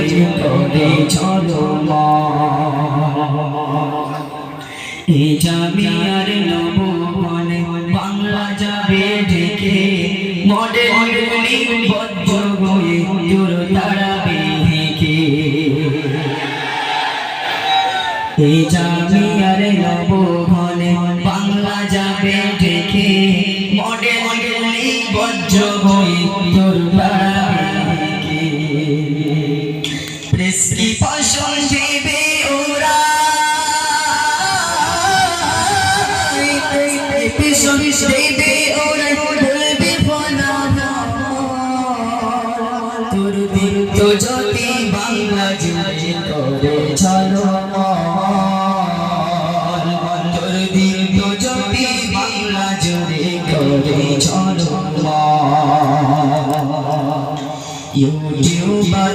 করে চলো এই জামিয়ার নববনে বাংলা যাবে ঢেকে মডেলগুলি বজ্র হয়ে দূর তাড়াবে হেঁকে এই জামিয়ার নববনে বাংলা যাবে ঢেকে মডেলগুলি বজ্র হয়ে দূর তাড়াবে হেঁকে প্রেসক্রিপশন দেবে ওরা দেবে ওরা বলবে তোর দিন তো যদি বাংলা জুড়ে করে চলো তোর দিন তো যদি বাংলা জুড়ে করে চলো ইউটিউবার